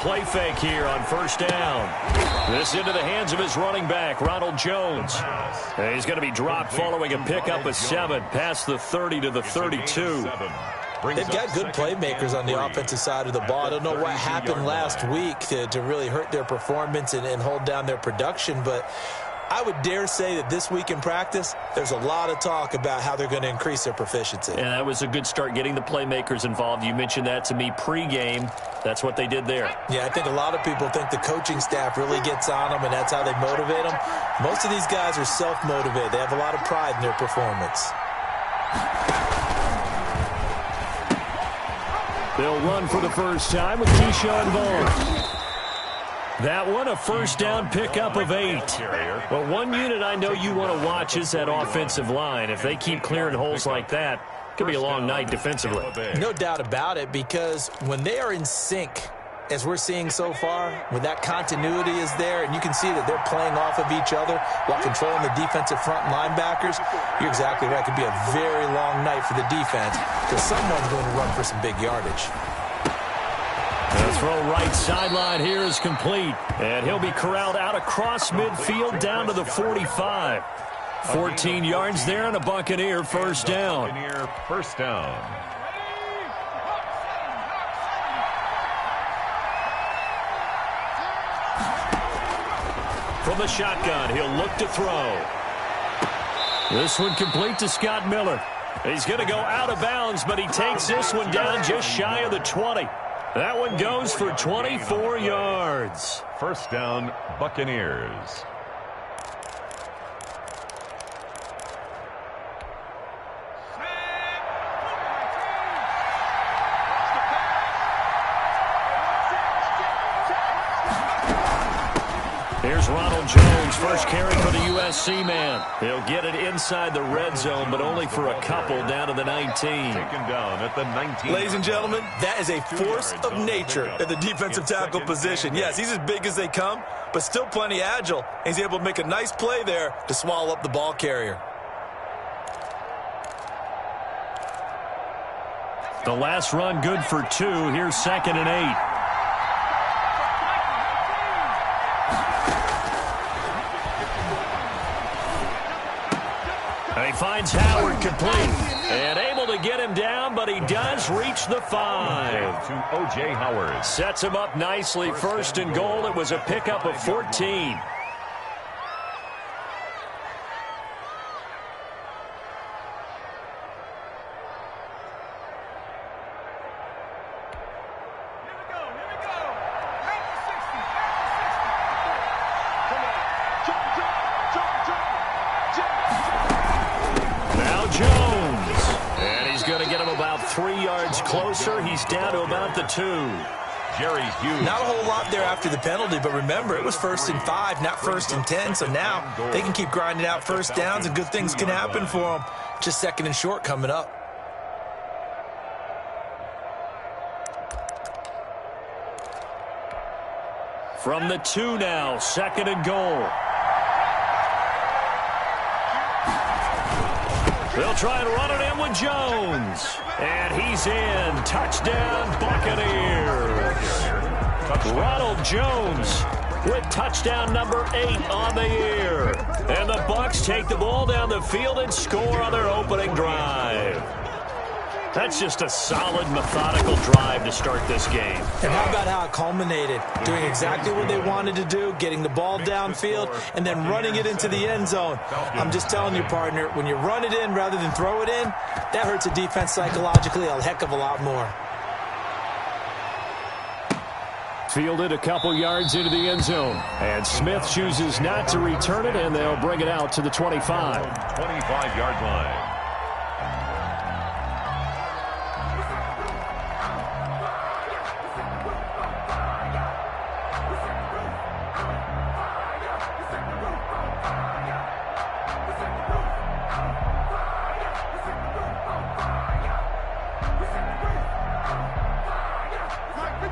play fake here on first down. This into the hands of his running back, Ronald Jones. And he's going to be dropped following a pickup of 7 past the 30 to the 32. They've got good playmakers on the offensive side of the ball. I don't know what happened last week to really hurt their performance and hold down their production, but I would dare say that this week in practice, there's a lot of talk about how they're going to increase their proficiency. And that was a good start, getting the playmakers involved. You mentioned that to me pregame. That's what they did there. Yeah, I think a lot of people think the coaching staff really gets on them, and that's how they motivate them. Most of these guys are self-motivated. They have a lot of pride in their performance. They'll run for the first time with Keyshawn Vaughn. That one, a first down pickup of 8. Well, one unit I know you want to watch is that offensive line. If they keep clearing holes like that, it could be a long night defensively. No doubt about it, because when they are in sync, as we're seeing so far, when that continuity is there, and you can see that they're playing off of each other while controlling the defensive front linebackers, you're exactly right. It could be a very long night for the defense because someone's going to run for some big yardage. The throw right sideline here is complete, and he'll be corralled out across midfield down to the 45. 14 yards there and a Buccaneer first down. From the shotgun, he'll look to throw. This one complete to Scott Miller. He's going to go out of bounds, but he takes this one down just shy of the 20. That one goes for 24 yards. First down, Buccaneers. Here's Ronald Jones, first carry for the USC man. He'll get it inside the red zone, but only for a couple down to the 19. Taken down at the 19. Ladies and gentlemen, that is a force of nature at the defensive tackle position. Yes, he's as big as they come, but still plenty agile. He's able to make a nice play there to swallow up the ball carrier. The last run good for 2. Here's 2nd and 8. And he finds Howard complete and able to get him down, but he does reach the 5. To O.J. Howard. Sets him up nicely. First and goal. It was a pickup of 14. Closer, he's down to about the 2. Jerry Hughes. Not a whole lot there after the penalty, but remember, it was 1st and 5, not 1st and 10, so now they can keep grinding out first downs and good things can happen for them. Just 2nd and short coming up. From the 2 now, 2nd and goal. They'll try and run it in with Jones. And he's in. Touchdown, Buccaneers. Ronald Jones with touchdown number 8 on the year. And the Bucs take the ball down the field and score on their opening drive. That's just a solid, methodical drive to start this game. And how about how it culminated? Doing exactly what they wanted to do, getting the ball downfield, and then running it into the end zone. I'm just telling you, partner, when you run it in rather than throw it in, that hurts a defense psychologically a heck of a lot more. Fielded a couple yards into the end zone. And Smith chooses not to return it, and they'll bring it out to the 25. 25-yard line.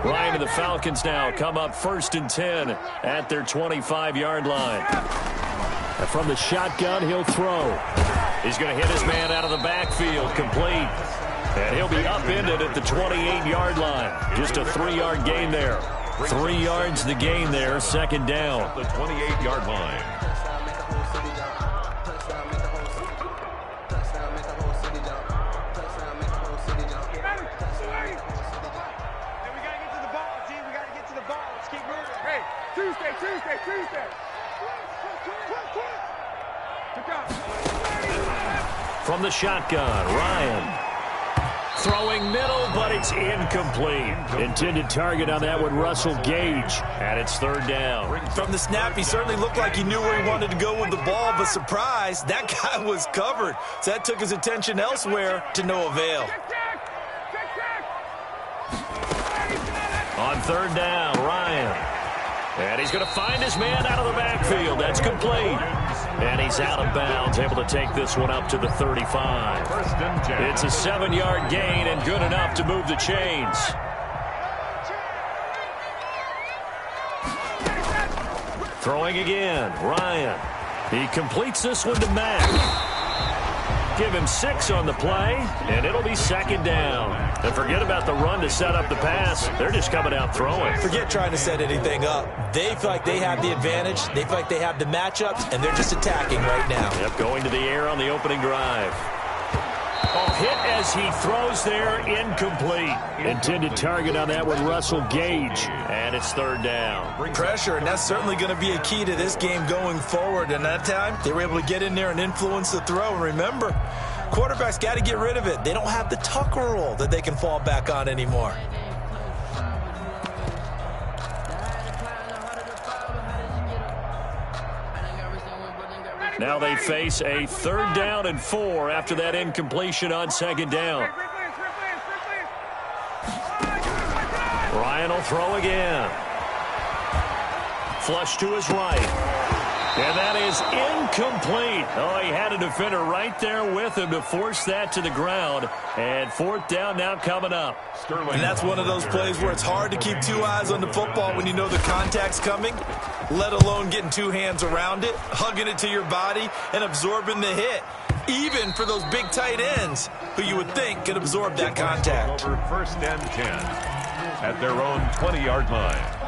Ryan and the Falcons now come up 1st and 10 at their 25-yard line. And from the shotgun, he'll throw. He's going to hit his man out of the backfield, complete. And he'll be upended at the 28-yard line. Just a 3-yard gain there. 3 yards the gain there, second down. At the 28-yard line. Tuesday. From the shotgun, Ryan. Throwing middle, but it's incomplete. Intended target on that one, Russell Gage. And it's third down. From the snap, he certainly looked like he knew where he wanted to go with the ball, but surprise, that guy was covered. So that took his attention elsewhere to no avail. On third down, Ryan. And he's going to find his man out of the backfield. That's complete. And he's out of bounds, able to take this one up to the 35. It's a 7-yard gain and good enough to move the chains. Throwing again, Ryan. He completes this one to Mack. Give him 6 on the play, and it'll be second down. And forget about the run to set up the pass. They're just coming out throwing. Forget trying to set anything up. They feel like they have the advantage. They feel like they have the matchups, and they're just attacking right now. Yep, going to the air on the opening drive. Oh, hit as he throws there, incomplete. Intended target on that one, Russell Gage. And it's third down. Pressure, and that's certainly going to be a key to this game going forward. And that time, they were able to get in there and influence the throw. And remember, quarterbacks got to get rid of it. They don't have the tuck rule that they can fall back on anymore. Now they face a 3rd down and 4 after that incompletion on second down. Ryan will throw again. Flush to his right. And that is incomplete. Oh, he had a defender right there with him to force that to the ground. And 4th down now coming up. And that's one of those plays where it's hard to keep 2 eyes on the football when you know the contact's coming, let alone getting 2 hands around it, hugging it to your body, and absorbing the hit. Even for those big tight ends who you would think could absorb that contact. Over 1st and 10 at their own 20-yard line.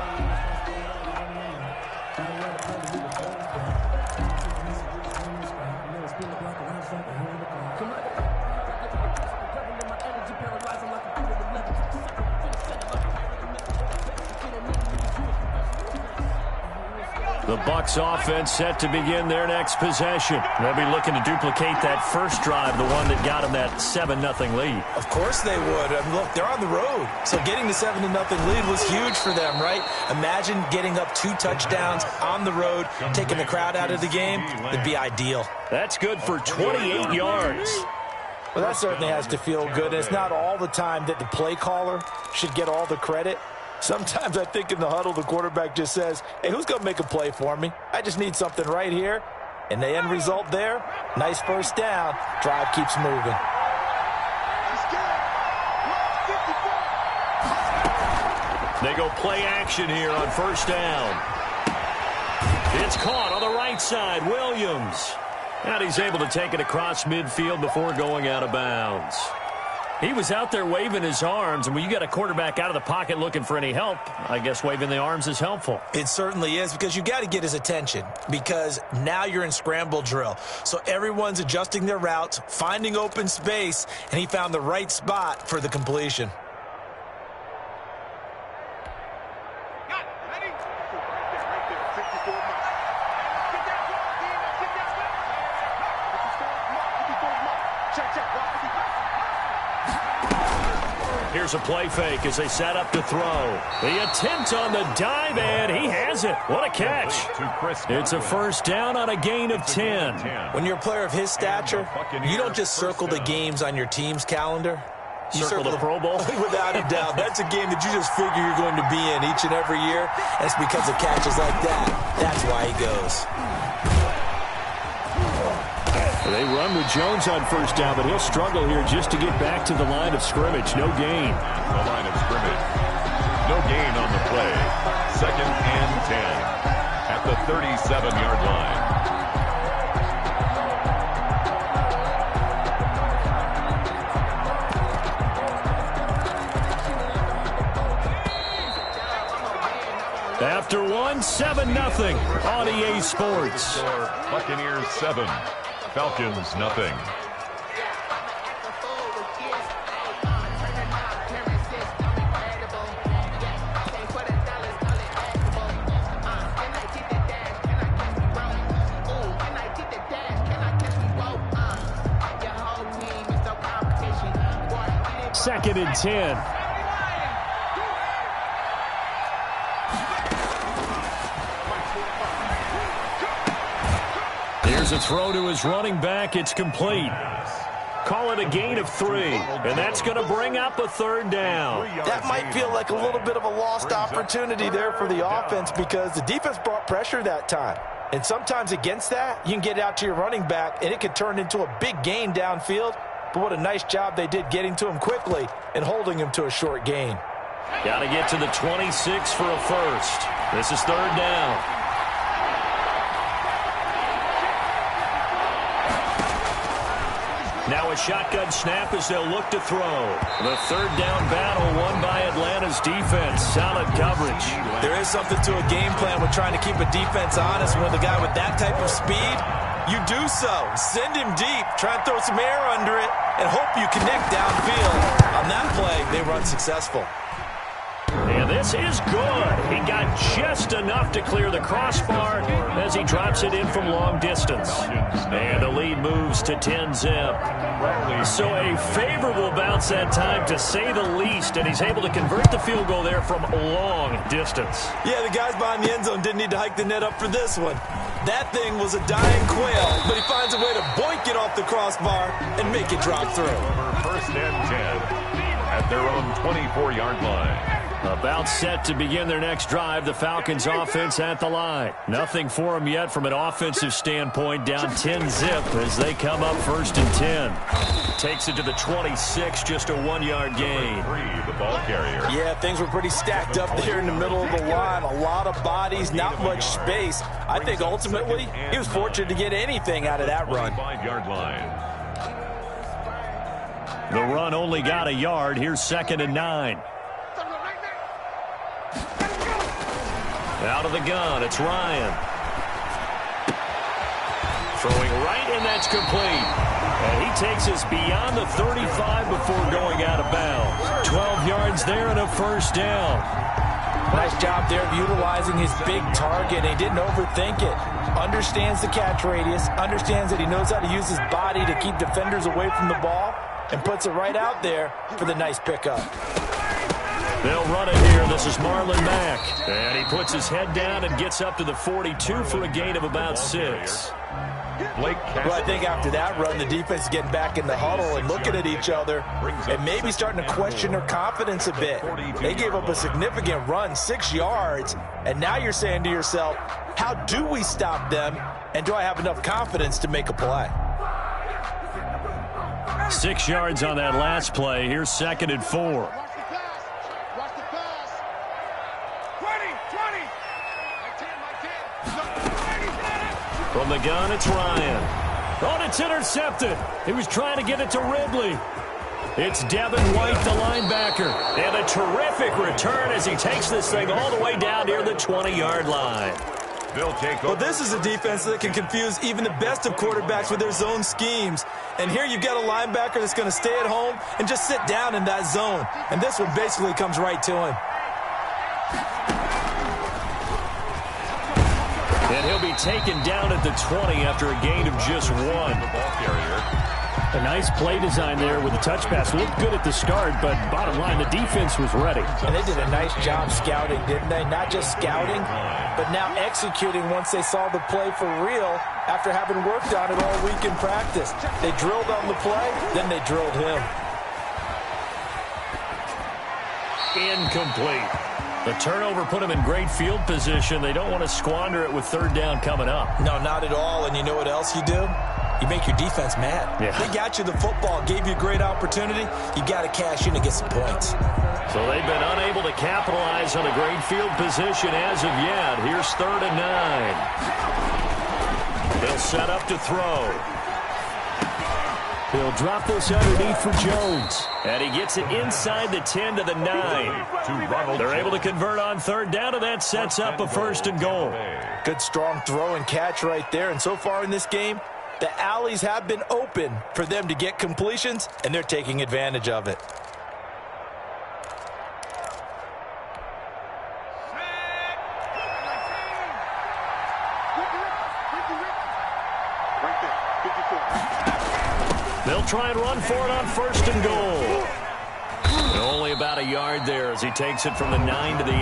The Bucs offense set to begin their next possession. They'll be looking to duplicate that first drive, the one that got them that 7-0 lead. Of course they would. I mean, look, they're on the road. So getting the 7-0 lead was huge for them, right? Imagine getting up 2 touchdowns on the road, taking the crowd out of the game. It'd be ideal. That's good for 28 yards. Well, that certainly has to feel good. And it's not all the time that the play caller should get all the credit. Sometimes I think in the huddle, the quarterback just says, hey, who's going to make a play for me? I just need something right here. And the end result there, nice first down. Drive keeps moving. They go play action here on first down. It's caught on the right side, Williams. And he's able to take it across midfield before going out of bounds. He was out there waving his arms, and when you got a quarterback out of the pocket looking for any help, I guess waving the arms is helpful. It certainly is, because you got to get his attention, because now you're in scramble drill. So everyone's adjusting their routes, finding open space, and he found the right spot for the completion. Here's a play fake as they set up to throw. The attempt on the dive, and he has it. What a catch. It's a first down on a gain of 10. When you're a player of his stature, you don't just circle the games on your team's calendar. You circle the Pro Bowl? Without a doubt. That's a game that you just figure you're going to be in each and every year. And it's because of catches like that. That's why he goes. They run with Jones on first down, but he'll struggle here just to get back to the line of scrimmage. No gain. The line of scrimmage. No gain on the play. 2nd and 10 at the 37-yard line. after one, 7-0 on EA Sports. Buccaneers 7, Falcons nothing. Second and 10. Here's a throw to his running back. It's complete. Call it a gain of 3, and that's going to bring up a third down. That might feel like a little bit of a lost opportunity there for the offense because the defense brought pressure that time. And sometimes against that, you can get out to your running back, and it could turn into a big gain downfield. But what a nice job they did getting to him quickly and holding him to a short gain. Got to get to the 26 for a first. This is third down. Now a shotgun snap as they'll look to throw. The third down battle won by Atlanta's defense. Solid coverage. There is something to a game plan with trying to keep a defense honest. With a guy with that type of speed, you do so. Send him deep. Try and throw some air under it and hope you connect downfield. On that play, they run successful. And this is good. He got just enough to clear the crossbar as he drops it in from long distance. And the lead moves to 10-zip. So a favorable bounce that time, to say the least, and he's able to convert the field goal there from long distance. Yeah, the guys behind the end zone didn't need to hike the net up for this one. That thing was a dying quail, but he finds a way to boink it off the crossbar and make it drop through. First and 10 at their own 24-yard line. About set to begin their next drive. The Falcons offense at the line. Nothing for them yet from an offensive standpoint. Down 10-zip as they come up first and 10. Takes it to the 26, just a 1-yard gain. The ball carrier. Yeah, things were pretty stacked up there in the middle of the line. A lot of bodies, not much space. I think ultimately he was fortunate to get anything out of that run. 5-yard line. The run only got a yard. Here's second and 9. Out of the gun, it's Ryan. Throwing right, and that's complete. And he takes us beyond the 35 before going out of bounds. 12 yards there and a first down. Nice job there of utilizing his big target. He didn't overthink it. Understands the catch radius. Understands that he knows how to use his body to keep defenders away from the ball. And puts it right out there for the nice pickup. They'll run it here. This is Marlon Mack. And he puts his head down and gets up to the 42 for a gain of about 6. Well, I think after that run, the defense is getting back in the huddle and looking at each other and maybe starting to question their confidence a bit. They gave up a significant run, 6 yards, and now you're saying to yourself, how do we stop them, and do I have enough confidence to make a play? 6 yards on that last play. Here's second and 4. From the gun, it's Ryan. Oh, it's intercepted. He was trying to get it to Ridley. It's Devin White, the linebacker. And a terrific return as he takes this thing all the way down near the 20-yard line. Well, this is a defense that can confuse even the best of quarterbacks with their zone schemes. And here you've got a linebacker that's going to stay at home and just sit down in that zone. And this one basically comes right to him. And he'll be taken down at the 20 after a gain of just 1. The ball carrier. A nice play design there with the touch pass. Looked good at the start, but bottom line, the defense was ready. And they did a nice job scouting, didn't they? Not just scouting, but now executing once they saw the play for real after having worked on it all week in practice. They drilled on the play, then they drilled him. Incomplete. The turnover put them in great field position. They don't want to squander it with third down coming up. No, not at all. And you know what else you do? You make your defense mad. Yeah. They got you the football, gave you a great opportunity. You got to cash in and get some points. So they've been unable to capitalize on a great field position as of yet. Here's third and 9. They'll set up to throw. He'll drop this underneath for Jones. And he gets it inside the 10 to the 9. They're able to convert on third down, and that sets up a 1st and goal. Good strong throw and catch right there. And so far in this game, the alleys have been open for them to get completions, and they're taking advantage of it. They'll try and run for it on 1st and goal. And only about a yard there as he takes it from the 9 to the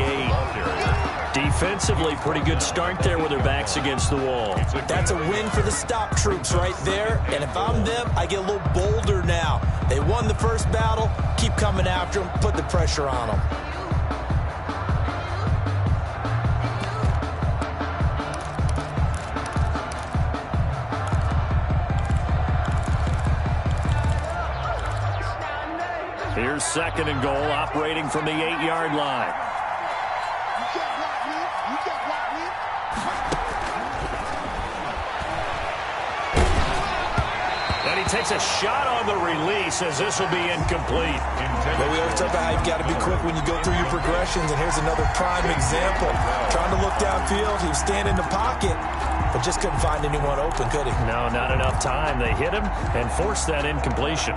8. Defensively, pretty good start there with their backs against the wall. That's a win for the stop troops right there. And if I'm them, I get a little bolder now. They won the first battle. Keep coming after them. Put the pressure on them. Here's 2nd and goal, operating from the 8-yard line. And he takes a shot on the release as this will be incomplete. But we always talk about how you've got to be quick when you go through your progressions, and here's another prime example. Trying to look downfield, he was standing in the pocket, but just couldn't find anyone open, could he? No, not enough time. They hit him and forced that incompletion.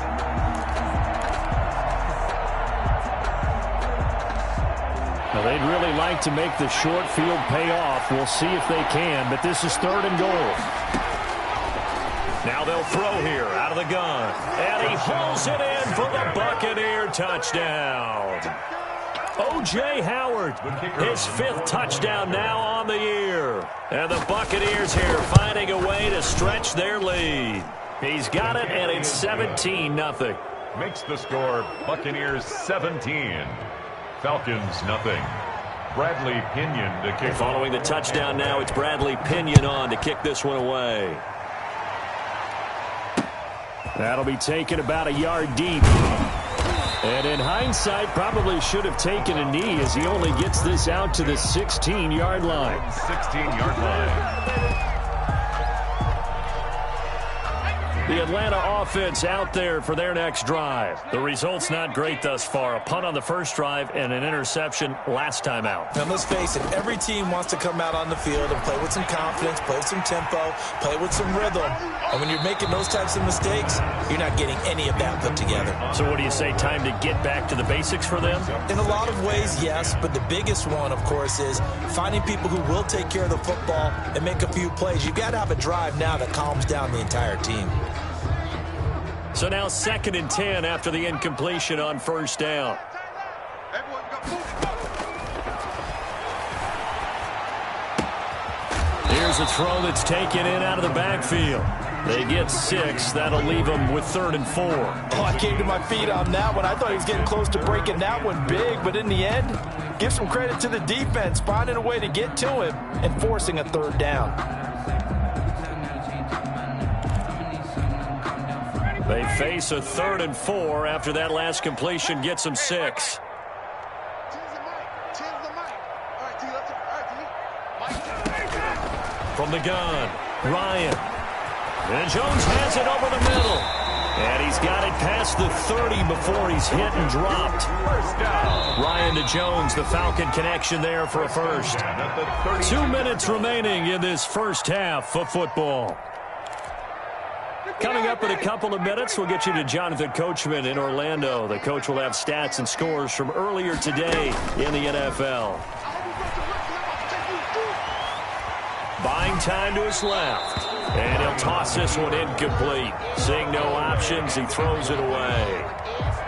Now, they'd really like to make the short field pay off. We'll see if they can, but this is 3rd and goal. Now they'll throw here out of the gun. And he pulls it in for the Buccaneer touchdown. O.J. Howard, his 5th touchdown now on the year. And the Buccaneers here finding a way to stretch their lead. He's got it, and it's 17-0. Makes the score Buccaneers 17. Falcons nothing. Bradley Pinion to kick. Following the touchdown now, it's Bradley Pinion on to kick this one away. That'll be taken about a yard deep. And in hindsight, probably should have taken a knee as he only gets this out to the 16-yard line. 16-yard line. The Atlanta offense out there for their next drive. The result's not great thus far. A punt on the first drive and an interception last time out. Now, let's face it, every team wants to come out on the field and play with some confidence, play with some tempo, play with some rhythm. And when you're making those types of mistakes, you're not getting any of that put together. So what do you say, time to get back to the basics for them? In a lot of ways, yes, but the biggest one, of course, is finding people who will take care of the football and make a few plays. You've got to have a drive now that calms down the entire team. So now 2nd and 10 after the incompletion on 1st down. Here's a throw that's taken in out of the backfield. They get 6. That'll leave them with 3rd and 4. Oh, I came to my feet on that one. I thought he was getting close to breaking that one big, but in the end, give some credit to the defense, finding a way to get to him and forcing a 3rd down. They face a 3rd and 4 after that last completion gets them 6. From the gun, Ryan. And Jones has it over the middle. And he's got it past the 30 before he's hit and dropped. First down. Ryan to Jones, the Falcon connection there for a first. 2 minutes remaining in this first half of football. Coming up in a couple of minutes, we'll get you to Jonathan Coachman in Orlando. The coach will have stats and scores from earlier today in the NFL. Buying time to his left. And he'll toss this one incomplete. Seeing no options, he throws it away.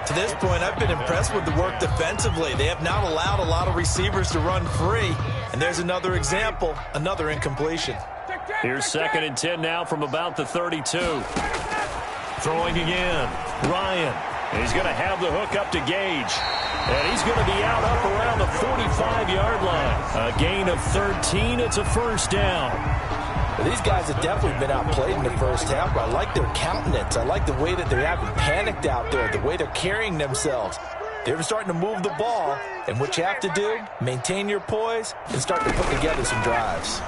To this point, I've been impressed with the work defensively. They have not allowed a lot of receivers to run free. And there's another example, another incompletion. Here's 2nd and 10 now from about the 32. Throwing again. Ryan. He's going to have the hook up to Gage. And he's going to be out up around the 45-yard line. A gain of 13. It's a first down. Well, these guys have definitely been outplayed in the first half. I like their countenance. I like the way that they haven't panicked out there, the way they're carrying themselves. They're starting to move the ball. And what you have to do, maintain your poise and start to put together some drives.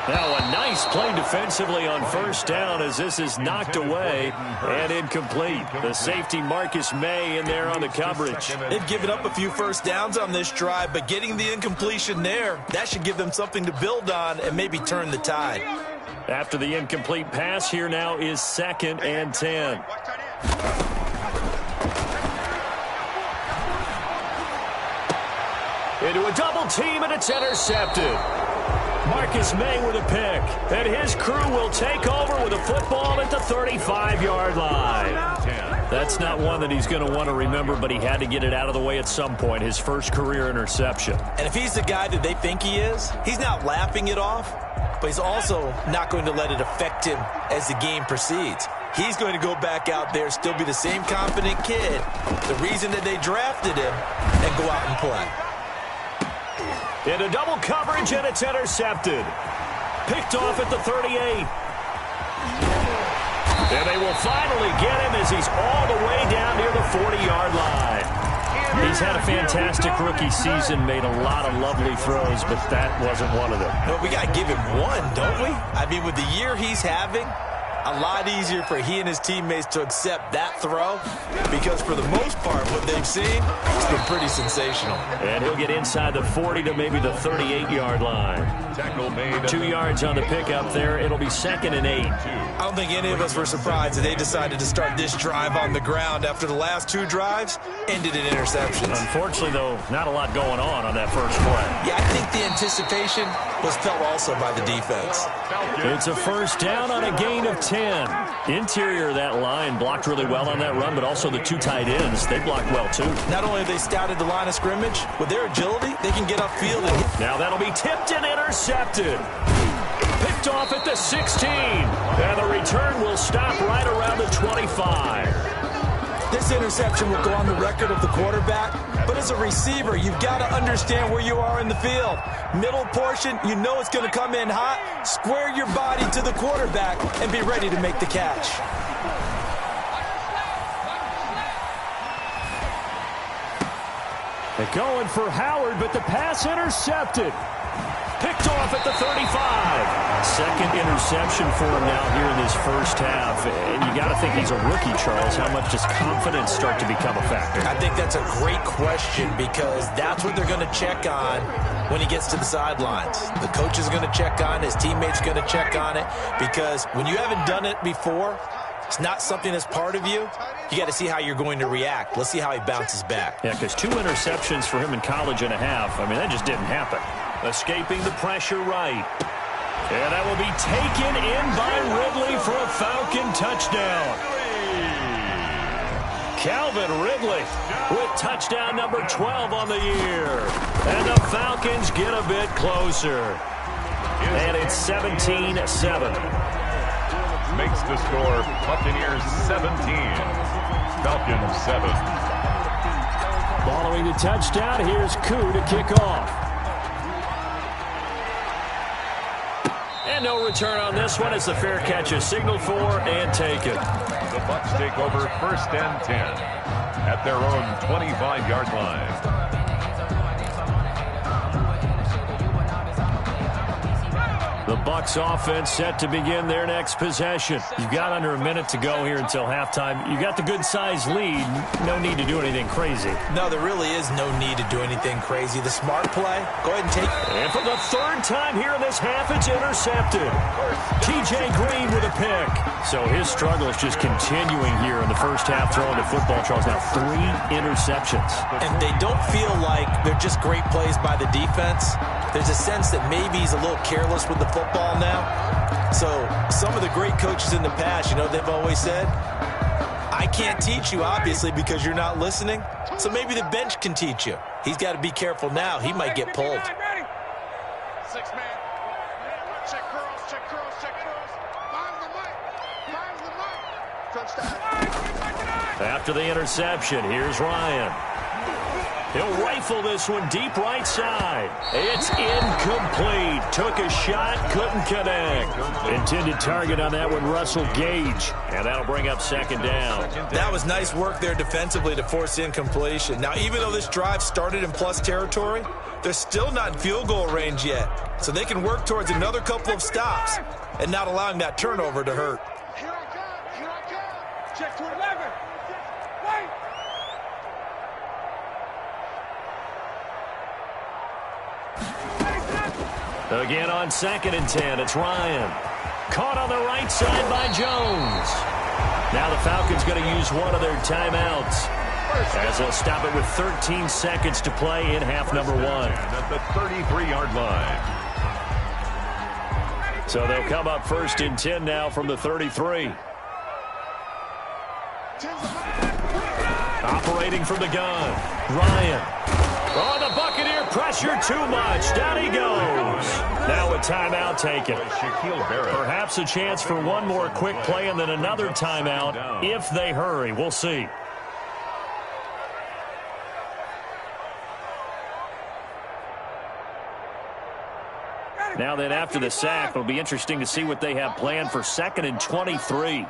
Now a nice play defensively on first down as this is knocked away and incomplete. The safety Marcus May in there on the coverage. They've given up a few first downs on this drive, but getting the incompletion there, that should give them something to build on and maybe turn the tide. After the incomplete pass, here now is 2nd and 10. Into a double team, and it's intercepted. Marcus May with a pick, and his crew will take over with a football at the 35-yard line. That's not one that he's going to want to remember, but he had to get it out of the way at some point, his first career interception. And if he's the guy that they think he is, he's not laughing it off, but he's also not going to let it affect him as the game proceeds. He's going to go back out there, still be the same confident kid, the reason that they drafted him, and go out and play. Into double coverage, and it's intercepted. Picked off at the 38. And they will finally get him as he's all the way down near the 40-yard line. He's had a fantastic rookie season, made a lot of lovely throws, but that wasn't one of them. Well, we got to give him one, don't we? I mean, with the year he's having, a lot easier for he and his teammates to accept that throw because for the most part, what they've seen, it's been pretty sensational. And he'll get inside the 40 to maybe the 38-yard line. Tackle made. 2 yards on the pickup there. It'll be 2nd and 8. I don't think any of us were surprised that they decided to start this drive on the ground after the last 2 drives ended in interceptions. Unfortunately, though, not a lot going on that first play. Yeah, I think the anticipation was felt also by the defense. It's a first down on a gain of 10. Interior of that line blocked really well on that run, but also the 2 tight ends, they blocked well too. Not only have they scouted the line of scrimmage, with their agility, they can get upfield. Now that'll be tipped and intercepted. Picked off at the 16. And the return will stop right around the 25. This interception will go on the record of the quarterback, but as a receiver, you've got to understand where you are in the field. Middle portion, you know it's going to come in hot. Square your body to the quarterback and be ready to make the catch. They're going for Howard, but the pass intercepted. Picked off at the 35. Second interception for him now here in this first half. And you got to think he's a rookie, Charles. How much does confidence start to become a factor? I think that's a great question because that's what they're going to check on when he gets to the sidelines. The coach is going to check on, his teammates going to check on it because when you haven't done it before, it's not something that's part of you. You got to see how you're going to react. Let's see how he bounces back. Yeah, because 2 interceptions for him in college and a half. I mean, that just didn't happen. Escaping the pressure right. And that will be taken in by Ridley for a Falcon touchdown. Calvin Ridley with touchdown number 12 on the year. And the Falcons get a bit closer. And it's 17-7. Makes the score Buccaneers 17, Falcons 7. Following the touchdown, here's Koo to kick off. And no return on this one as the fair catch is signaled for and taken. The Bucs take over 1st and 10 at their own 25-yard line. The Bucs offense set to begin their next possession. You've got under a minute to go here until halftime. You got the good-sized lead. No need to do anything crazy. No, there really is no need to do anything crazy. The smart play, go ahead and take it. And for the 3rd time here in this half, it's intercepted. T.J. Green with a pick. So his struggle is just continuing here in the first half throwing the football, Charles. Now 3 interceptions. And they don't feel like they're just great plays by the defense. There's a sense that maybe he's a little careless with the football now. So some of the great coaches in the past, you know, they've always said, I can't teach you, obviously, because you're not listening. So maybe the bench can teach you. He's got to be careful now. He might get pulled. 6-man. Check curls, check curls, check curls. Find the mic. Find the mic. Touchdown. After the interception, here's Ryan. He'll rifle this one deep right side. It's incomplete. Took a shot, couldn't connect. Intended target on that one, Russell Gage. And that'll bring up second down. That was nice work there defensively to force incompletion. Now, even though this drive started in plus territory, they're still not in field goal range yet. So they can work towards another couple of stops and not allowing that turnover to hurt. Here I come. Here I come. Check to 11. Wait. Again on 2nd and 10, it's Ryan. Caught on the right side by Jones. Now the Falcons going to use one of their timeouts, as they'll stop it with 13 seconds to play in half number 1. At the 33-yard line. So they'll come up 1st and 10 now from the 33. Operating from the gun, Ryan. Oh, the Buccaneer pressure too much. Down he goes. Now a timeout taken. Perhaps a chance for one more quick play and then another timeout if they hurry. We'll see. Now then, after the sack, it'll be interesting to see what they have planned for 2nd and 23.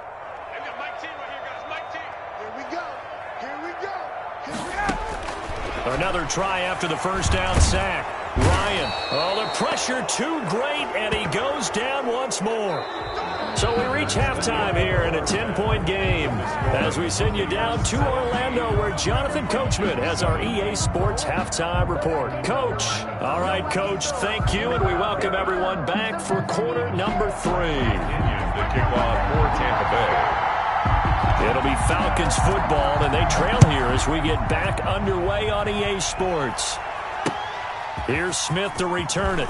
Another try after the first down sack. Ryan. Oh, the pressure too great, and he goes down once more. So we reach halftime here in a 10-point game as we send you down to Orlando, where Jonathan Coachman has our EA Sports halftime report. Coach. All right, Coach, thank you, and we welcome everyone back for quarter number 3. The kickoff for Tampa Bay. It'll be Falcons football, and they trail here as we get back underway on EA Sports. Here's Smith to return it.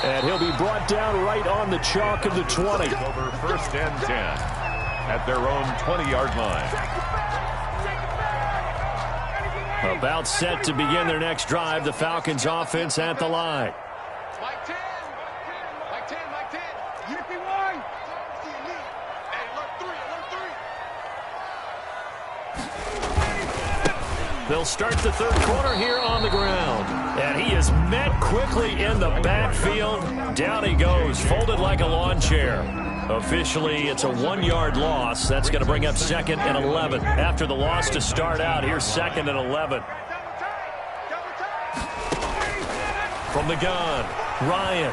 And he'll be brought down right on the chalk of the 20. Over 1st and 10 at their own 20-yard line. About set to begin their next drive, the Falcons offense at the line. Mike 10. Mike 10. Mike 10. Yippee one. Hey, alert 3. They'll start the third quarter here on the ground. And he is met quickly in the backfield. Down he goes, folded like a lawn chair. Officially, it's a 1-yard loss. That's going to bring up 2nd and 11. After the loss to start out, here's 2nd and 11. From the gun, Ryan.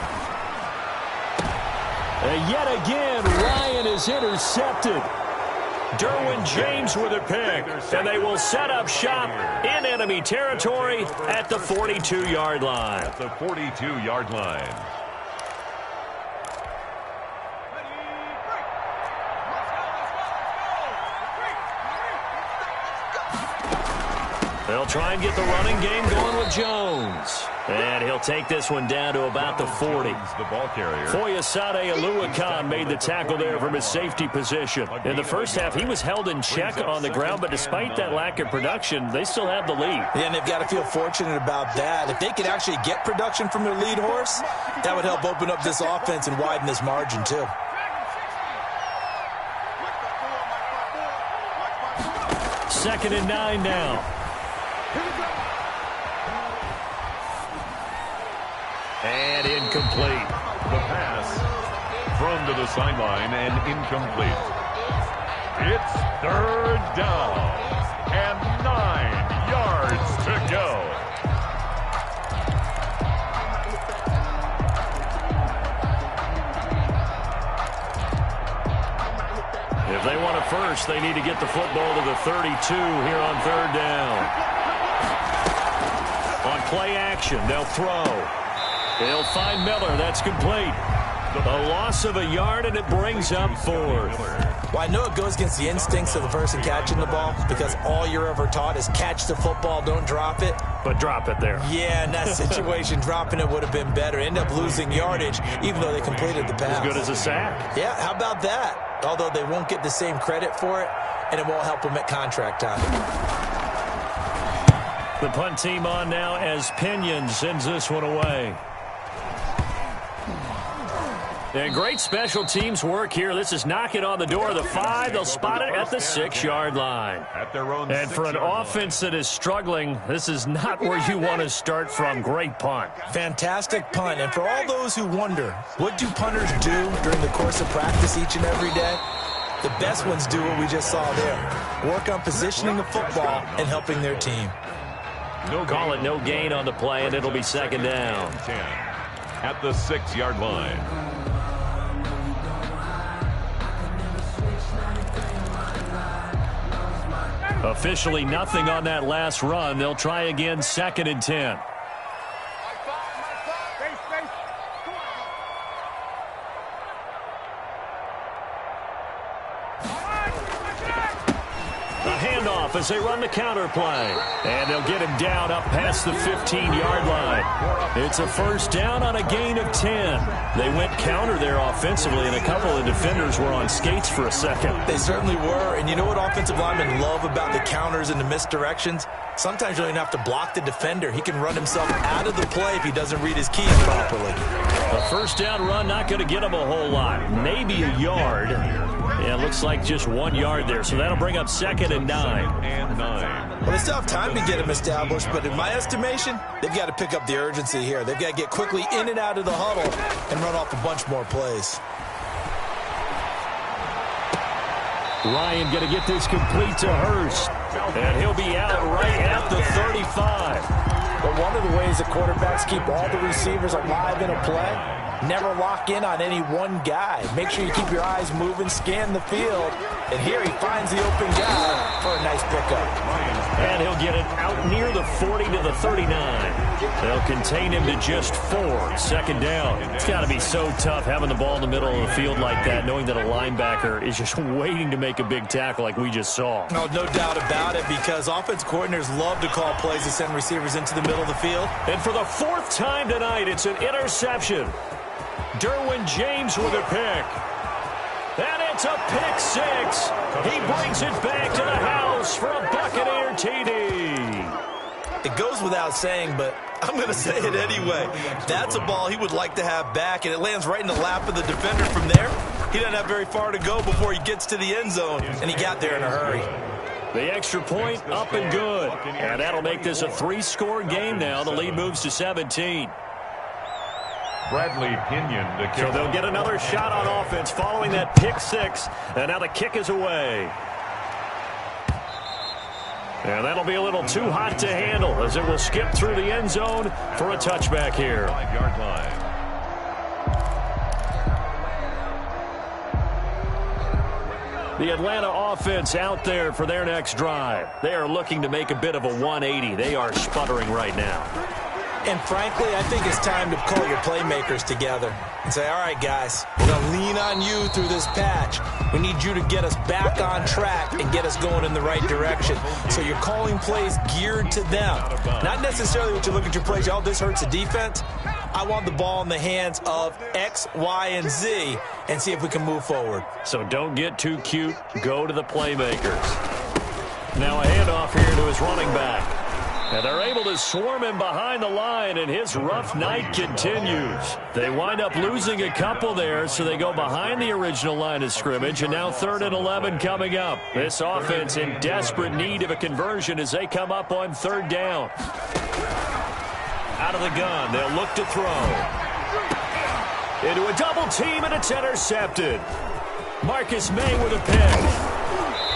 And yet again, Ryan is intercepted. Derwin James with a pick, and they will set up shop in enemy territory at the 42-yard line. At the 42-yard line. They'll try and get the running game going with Jones. And he'll take this one down to about the 40. The ball carrier. Foyesade Aluakan made the tackle there from his safety position. In the first half, he was held in check on the ground, but despite that lack of production, they still have the lead. Yeah, and they've got to feel fortunate about that. If they could actually get production from their lead horse, that would help open up this offense and widen this margin, too. Second and 9 now. And incomplete. The pass thrown to the sideline and incomplete. It's 3rd down and 9 yards to go. If they want a first, they need to get the football to the 32 here on 3rd down. On play action, they'll throw. They'll find Miller. That's complete. A loss of a yard, and it brings up 4th. Well, I know it goes against the instincts of the person catching the ball because all you're ever taught is catch the football, don't drop it. But drop it there. Yeah, in that situation, dropping it would have been better. End up losing yardage, even though they completed the pass. As good as a sack. Yeah, how about that? Although they won't get the same credit for it, and it won't help them at contract time. The punt team on now as Pinion sends this one away. And great special teams work here. This is knocking on the door of the 5. They'll spot it at the 6-yard line. And for an offense that is struggling, this is not where you want to start from. Great punt. Fantastic punt. And for all those who wonder, what do punters do during the course of practice each and every day? The best ones do what we just saw there. Work on positioning the football and helping their team. Call it no gain on the play, and it'll be second down. 10 at the 6-yard line. Officially nothing on that last run. They'll try again, 2nd and 10. As they run the counter play. And they'll get him down up past the 15-yard line. It's a first down on a gain of 10. They went counter there offensively, and a couple of defenders were on skates for a second. They certainly were. And you know what offensive linemen love about the counters and the misdirections? Sometimes you don't even have to block the defender. He can run himself out of the play if he doesn't read his keys properly. A first down run not going to get him a whole lot. Maybe a yard. Yeah, it looks like just 1 yard there, so that'll bring up 2nd and 9. Well, they still have time to get him established, but in my estimation, they've got to pick up the urgency here. They've got to get quickly in and out of the huddle and run off a bunch more plays. Ryan going to get this complete to Hurst, and he'll be out right at the 35. But one of the ways that quarterbacks keep all the receivers alive in a play, never lock in on any one guy. Make sure you keep your eyes moving, scan the field. And here he finds the open guy for a nice pickup. And he'll get it out near the 40 to the 39. They'll contain him to just 4. 2nd down. It's got to be so tough having the ball in the middle of the field like that, knowing that a linebacker is just waiting to make a big tackle like we just saw. No doubt about it, because offense coordinators love to call plays to send receivers into the middle of the field. And for the 4th time tonight, it's an interception. Derwin James with a pick. And it's a pick 6. He brings it back to the house for a Buccaneer TD. It goes without saying, but I'm going to say it anyway. That's a ball he would like to have back, and it lands right in the lap of the defender from there. He doesn't have very far to go before he gets to the end zone, and he got there in a hurry. The extra point up and good. And that'll make this a 3-score game now. The lead moves to 17. Bradley Pinion. So they'll get another shot on offense following that pick 6. And now the kick is away. And that'll be a little too hot to handle as it will skip through the end zone for a touchback here. 5-yard line. The Atlanta offense out there for their next drive. They are looking to make a bit of a 180. They are sputtering right now. And frankly, I think it's time to call your playmakers together and say, all right, guys, we're going to lean on you through this patch. We need you to get us back on track and get us going in the right direction. So you're calling plays geared to them. Not necessarily what you look at your plays, oh, this hurts the defense. I want the ball in the hands of X, Y, and Z and see if we can move forward. So don't get too cute. Go to the playmakers. Now a handoff here to his running back. And they're able to swarm him behind the line, and his rough night continues. They wind up losing a couple there, so they go behind the original line of scrimmage, and now 3rd and 11 coming up. This offense in desperate need of a conversion as they come up on 3rd down. Out of the gun, they'll look to throw. Into a double team, and it's intercepted. Marcus May with a pick.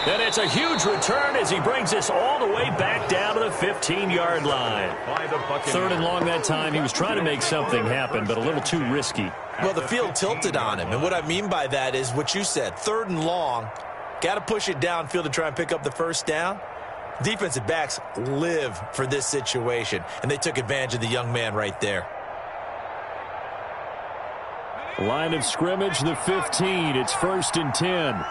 And it's a huge return as he brings us all the way back down to the 15-yard line. 3rd and long that time. He was trying to make something happen, but a little too risky. Well, the field tilted on him, and what I mean by that is what you said. 3rd and long, got to push it downfield to try and pick up the first down. Defensive backs live for this situation, and they took advantage of the young man right there. Line of scrimmage, the 15. It's 1st and 10.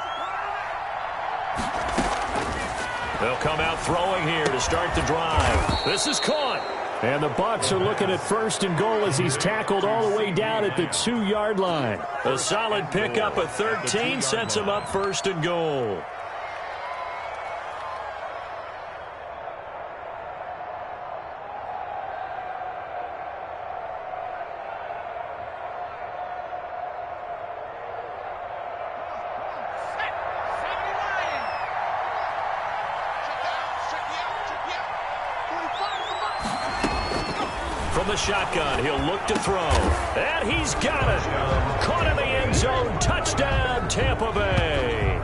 They'll come out throwing here to start the drive. This is caught. And the Bucs are looking at 1st and goal as he's tackled all the way down at the 2-yard line. A solid pickup of 13 sets him up 1st and goal. from the shotgun. He'll look to throw. And he's got it. Caught in the end zone. Touchdown, Tampa Bay.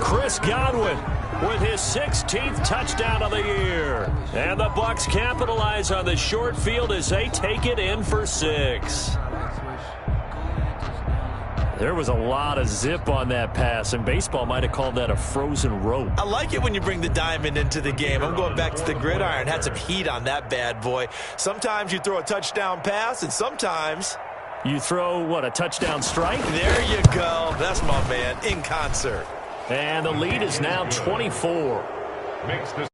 Chris Godwin with his 16th touchdown of the year. And the Bucs capitalize on the short field as they take it in for 6. There was a lot of zip on that pass, and baseball might have called that a frozen rope. I like it when you bring the diamond into the game. I'm going back to the gridiron. Had some heat on that bad boy. Sometimes you throw a touchdown pass, and sometimes you throw, what, a touchdown strike? There you go. That's my man, in concert. And the lead is now 24. Makes the